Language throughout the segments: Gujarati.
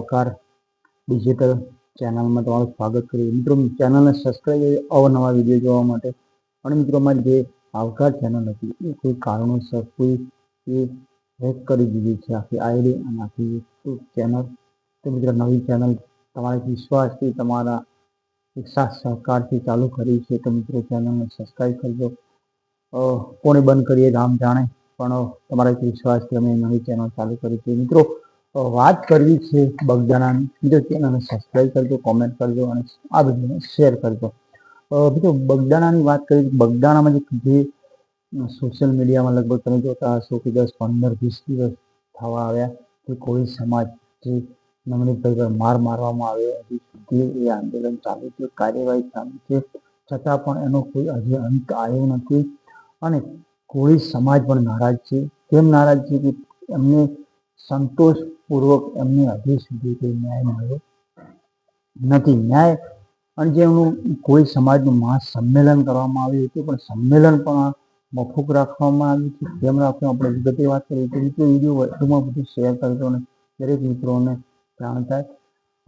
સાવકાર ડિજિટલ ચેનલમાં તમારું સ્વાગત કર્યું. મિત્રો, ચેનલને સબસ્ક્રાઈબ કરી અવનવા વિડીયો જોવા માટે. અને મિત્રો, અમારી જે સાવકાર ચેનલ હતી એ કોઈ કારણોસર કોઈ એ હેક કરી દીધી છે આખી આઈડી અને આખી યુટ્યુબ ચેનલ. તો મિત્રો, નવી ચેનલ તમારા વિશ્વાસથી તમારા એક સાથ સહકારથી ચાલુ કરી છે. તો મિત્રો, ચેનલને સબસ્ક્રાઈબ કરજો. કોણે બંધ કરીએ રામ જાણે, પણ તમારા એક વિશ્વાસથી અમે નવી ચેનલ ચાલુ કરી છે. મિત્રો, વાત કરવી છે બગદાણાની. મિત્રો, ચેનલને સબસ્ક્રાઈબ કરજો, કોમેન્ટ કરજો અને આ વિડીયોને શેર કરજો. મિત્રો, બગદાણાની વાત કરી. બગદાણામાં જે સોશિયલ મીડિયામાં લગભગ તમે જોતા હશો કે 10, 15, 20 દિવસ થવા આવ્યા કે કોઈ સમાજ જે નવનીતભાઈ પર માર મારવામાં આવ્યો, હજી સુધી એ આંદોલન ચાલુ છે, કાર્યવાહી ચાલુ છે, છતાં પણ એનો કોઈ હજી અંત આવ્યો નથી. અને કોળી સમાજ પણ નારાજ છે. કેમ નારાજ છે કે એમને સંતોષપૂર્વક એમને હજી સુધી કોઈ ન્યાય મળ્યો નથી. ન્યાય અને જે એમનું કોળી સમાજનું મહાસંમેલન કરવામાં આવ્યું હતું, પણ સંમેલન પણ મફૂક રાખવામાં આવ્યું છે. કેમ રાખવું આપણે વિગતે વાત કરીએ તો મિત્રો, વિડીયો વધુમાં વધુ શેર કરજો અને દરેક મિત્રોને જાણ થાય.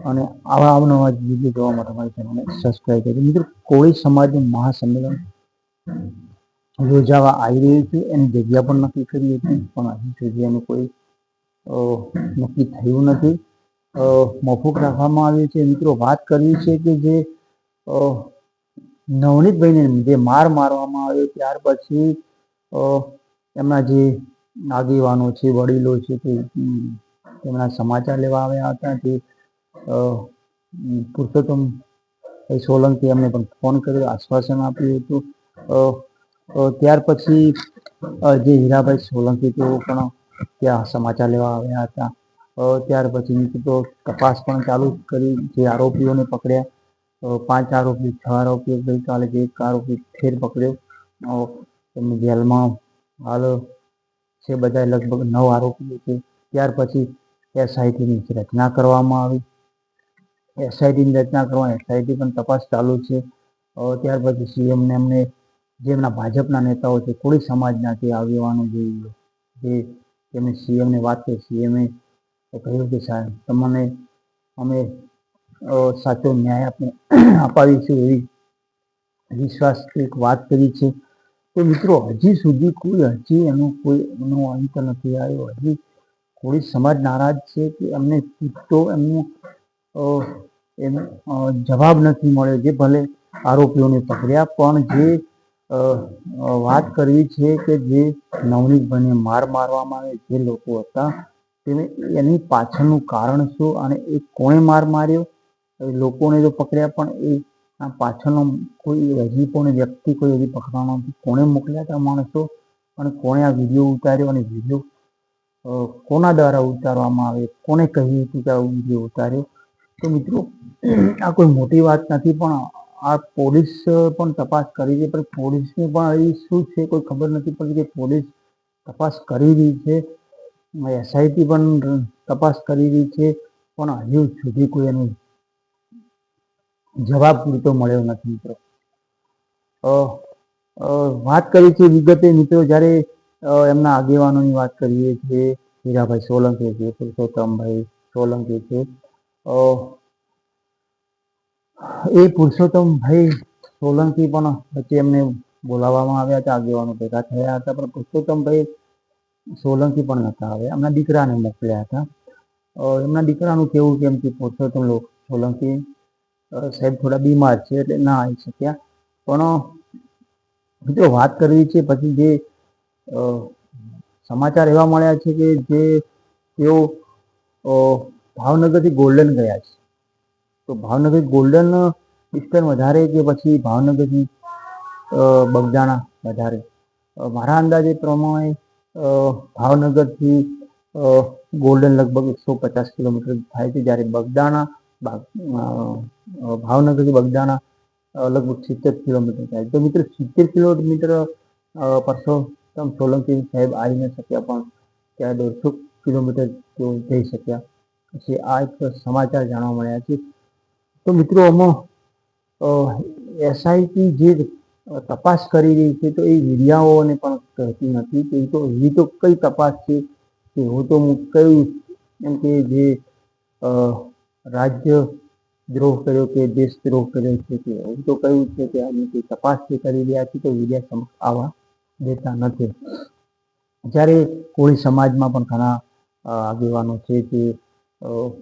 અને આવા અવનવા વિડીયો જોવા માટે અમારી ચેનલને સબસ્ક્રાઈબ કરજો. મિત્રો, કોળી સમાજનું મહાસંમેલન યોજાવા આવી રહ્યું છે. એની જગ્યા પણ નક્કી કરી હતી, પણ હજી સુધી એનું કોઈ નક્કી થયું નથી. મફૂક રાખવામાં આવ્યું છે. મિત્રો, વાત કરવી છે કે જે નવનીતભાઈને જે માર મારવામાં આવ્યો ત્યાર પછી એમના જે આગેવાનો છે, વડીલો છે, તે તેમના સમાચાર લેવા આવ્યા હતા. તે પુરુષોત્તમ સોલંકી એમને પણ ફોન કર્યો, આશ્વાસન આપ્યું હતું. ત્યાર પછી જે હીરાભાઈ સોલંકી તેઓ પણ ત્યાં સમાચાર લેવા આવ્યા હતા. ત્યાર પછી મિત્રો તપાસ પણ ચાલુ કરી. જે આરોપીઓને પકડ્યા, 5 આરોપી, 6 આરોપીઓ ગઈકાલે જે એક આરોપી ફેર પકડ્યો, એમની જેલમાં હાલ છે. બધા લગભગ 9 આરોપીઓ છે. ત્યાર પછી એસઆઈટીની રચના કરવામાં આવી. એસઆઈટીની રચના કરવા એસઆઈટી પણ તપાસ ચાલુ છે. ત્યાર પછી સીએમને એમને જેમના ભાજપના નેતાઓ છે, કોળી સમાજના તે આગેવાનો જે એમને સીએમને વાત કરી, સીએમએ કહ્યું કે સાહેબ તમને અમે સાચો ન્યાય અપાવીશું એવી વિશ્વાસથી એક વાત કરી છે. તો મિત્રો, હજી સુધી એનો અંત નથી આવ્યો. હજી કોળી સમાજ નારાજ છે કે એમને પૂરતો એનો જવાબ નથી મળ્યો. જે ભલે આરોપીઓને પકડ્યા, પણ જે વાત કરવી છે કે જે નવનીતભાઈને માર મારવામાં આવે જે લોકો હતા, એની પાછળનું કારણ શું અને એ કોણે માર માર્યો, લોકોને જો પકડ્યા પણ એ આ પાછળનો કોઈ હજી પણ વ્યક્તિ કોઈ હજી પકડવાનો નથી. કોણે મોકલ્યા હતા માણસો અને કોણે આ વિડીયો ઉતાર્યો અને વિડીયો કોના દ્વારા ઉતારવામાં આવે, કોને કહ્યું હતું કે આ વિડીયો ઉતાર્યો. તો મિત્રો, આ કોઈ મોટી વાત નથી, પણ આ પોલીસ પણ તપાસ કરી છે. પણ પોલીસને પણ એ શું છે કોઈ ખબર નથી પડતી કે પોલીસ તપાસ કરી રહી છે, એસઆઈટી પણ તપાસ કરી રહી છે, પણ હજુ સુધી કોઈ એનો જવાબ પૂરતો મળ્યો નથી. મિત્રો, વાત કરી છે વિગતે. મિત્રો, જ્યારે એમના આગેવાનોની વાત કરીએ છીએ, હીરાભાઈ સોલંકી છે, પુરુષોત્તમભાઈ સોલંકી છે, એ પુરુષોત્તમભાઈ સોલંકી પણ પછી એમને બોલાવવામાં આવ્યા હતા, આગેવાનો ભેગા થયા હતા, પણ પુરુષોત્તમભાઈ સોલંકી પણ નહોતા આવ્યા. એમના દીકરાને મોકલ્યા હતા. એમના દીકરાનું કેવું કેમ કે પુરુષોત્તમ સોલંકી સાહેબ થોડા બીમાર છે એટલે ના આવી શક્યા. પણ મિત્રો, વાત કરવી છે પછી જે સમાચાર એવા મળ્યા છે કે જે તેઓ ભાવનગરથી ગોલ્ડન ગયા છે. તો ભાવનગર ગોલ્ડન ડિસ્ટન્સ વધારે કે પછી ભાવનગરથી બગદાણા વધારે? મારા અંદાજે પ્રમાણે ભાવનગરથી ગોલ્ડન લગભગ 150 કિલોમીટર થાય છે, જ્યારે ભાવનગરથી બગદાણા લગભગ 70 કિલોમીટર થાય. તો મિત્રો, 70 કિલોમીટર પરસોત્તમ સોલંકી સાહેબ આવી ન શક્યા, પણ ત્યાં 150 કિલોમીટર તેઓ જઈ શક્યા. પછી આ એક સમાચાર જાણવા મળ્યા છે. તો મિત્રો, આમાં એસઆઈટી જે તપાસ કરી રહી છે, તો એ મીડિયાઓને પણ કહેતી નથી કે એવી તો કઈ તપાસ છે કે હું તો કહ્યું એમ કે જે રાજ્ય દ્રોહ કર્યો કે દેશદ્રોહ કર્યો છે કે એવું તો કહ્યું છે કે આની કોઈ તપાસ કરી રહ્યા છે તો મીડિયા સમક્ષ આવવા દેતા નથી. જ્યારે કોળી સમાજમાં પણ ઘણા આગેવાનો છે જે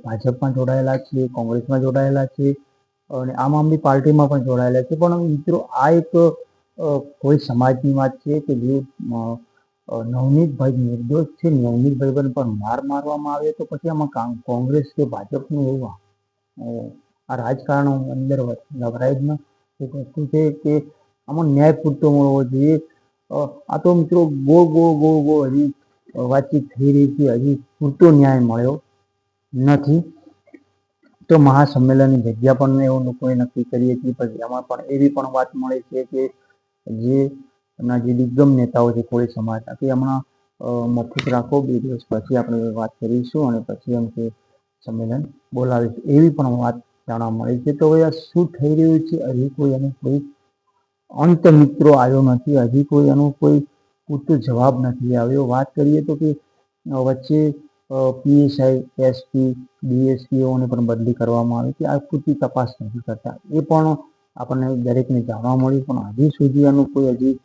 ભાજપમાં જોડાયેલા છે, કોંગ્રેસમાં જોડાયેલા છે અને આમ આદમી પાર્ટીમાં પણ જોડાયેલા છે. પણ મિત્રો આ એક કોઈ સમાજની વાત છે કે જે નવનીતભાઈ નિર્દોષ છે. નવનીતભાઈ પર પણ મારવામાં આવે તો પછી આમાં કોંગ્રેસ કે ભાજપનું એવું આ રાજકારણ અંદર ગભરાય જ ન. એક વસ્તુ છે કે આમાં ન્યાય પૂરતો મળવો જોઈએ. આ તો મિત્રો ગોળ હજી વાતચીત થઈ રહી છે, હજી પૂરતો ન્યાય મળ્યો નથી. તો મહાસંમેલનની જગ્યા પણ એવું લોકોએ નક્કી કરીએ છીએ. પછી એમાં પણ એવી પણ વાત મળે છે કે જે એમના જે દિગ્ગમ નેતાઓ છે કોળી સમાજના કે હમણાં મફત રાખો, 2 દિવસ પછી આપણે વાત કરીશું અને પછી એમ કે સંમેલન બોલાવીશું, એવી પણ વાત જાણવા મળે છે. તો હવે આ શું થઈ રહ્યું છે હજી કોઈ એનો કોઈ અંત મિત્રો આવ્યો નથી. હજી કોઈ એનો કોઈ પૂરતો જવાબ નથી આવ્યો. વાત કરીએ તો કે વચ્ચે પીએસઆઈ, એસપી, ડીએસપીઓને પણ બદલી કરવામાં આવી કે આ પૂરતી તપાસ નથી કરતા. એ પણ આપણને દરેકને જાણવા મળ્યું, પણ હજી સુધી એનો કોઈ હજી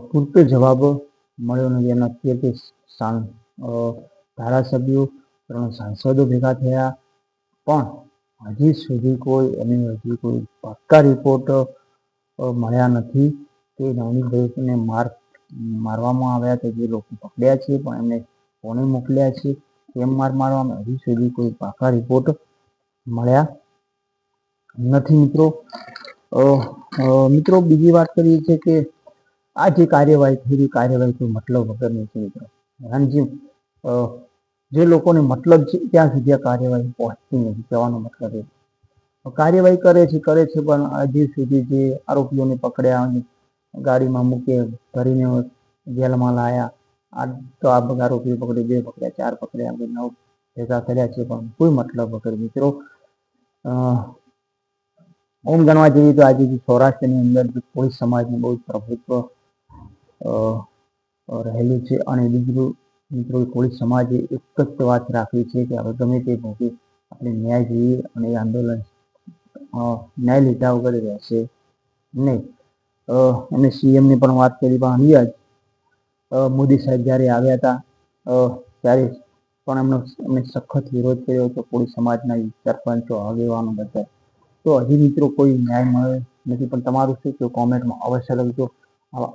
પૂરતો જવાબ મળ્યો નથી. એના કે ધારાસભ્યો, 3 સાંસદો ભેગા થયા, પણ હજી સુધી હજી કોઈ પાક્કા રિપોર્ટ મળ્યા નથી કે નવનીતભાઈને મારવામાં આવ્યા તો જે લોકો પકડ્યા છે પણ એમને કોને મોકલ્યા છે, કેમ મારવામાં, હજી સુધી કોઈ પાકા રિપોર્ટ મળ્યા નથી. મિત્રો બીજી વાત કરીએ છીએ કે આ જે કાર્યવાહી થઈ રહી, કાર્યવાહી કોઈ મતલબ વગરની છે મિત્રો. જે લોકોને મતલબ છે ત્યાં સુધી આ કાર્યવાહી પહોંચતી નથી. કહેવાનો મતલબ એ કાર્યવાહી કરે છે પણ હજી સુધી જે આરોપીઓને પકડ્યા, ગાડીમાં મૂકી ભરીને જેલમાં લાયા, તો આ બધા આરોપીઓ પકડ્યા, 2 પકડ્યા, 4 પકડ્યા, 9 ભેગા કર્યા છે પણ કોઈ મતલબ વગર મિત્રો. ઓમ ગણવા જઈએ તો આજે સૌરાષ્ટ્રની અંદર કોળી સમાજનું બહુ પ્રભુત્વ રહેલું છે. અને બીજું મિત્રો કોળી સમાજે એક જ વાત રાખી છે કે હવે ગમે તે ભોગે આપણે ન્યાય જોઈએ અને એ આંદોલન ન્યાય લીધા વગર રહેશે નહીં. અને સીએમની પણ વાત કરી, પણ અહીંયા જ મોદી સાહેબ જ્યારે આવ્યા હતા ત્યારે પણ એમને સખત વિરોધ કર્યો હતો કોળી સમાજના સરપંચો, આગેવાનો બધા. તો હજી મિત્રો કોઈ ન્યાય મળે નથી. પણ તમારું શું છે કોમેન્ટમાં અવશ્ય લખજો.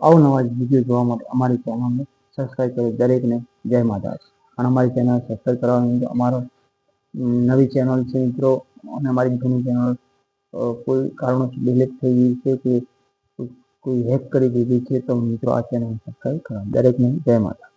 અવનવા વિડીયો જોવા માટે અમારી ચેનલને સબસ્ક્રાઈબ કરો. દરેકને જય માતા. અને અમારી ચેનલ સબસ્ક્રાઈબ કરવાનું અમારો નવી ચેનલ છે મિત્રો, અને અમારી જૂની ચેનલ કોઈ કારણોસર ડિલીટ થઈ ગઈ છે કે કોઈ હેક કરી દીધી છે, તો મિત્રો આ ચેનલ સબસ્ક્રાઈબ કરો. દરેકને જય માતા.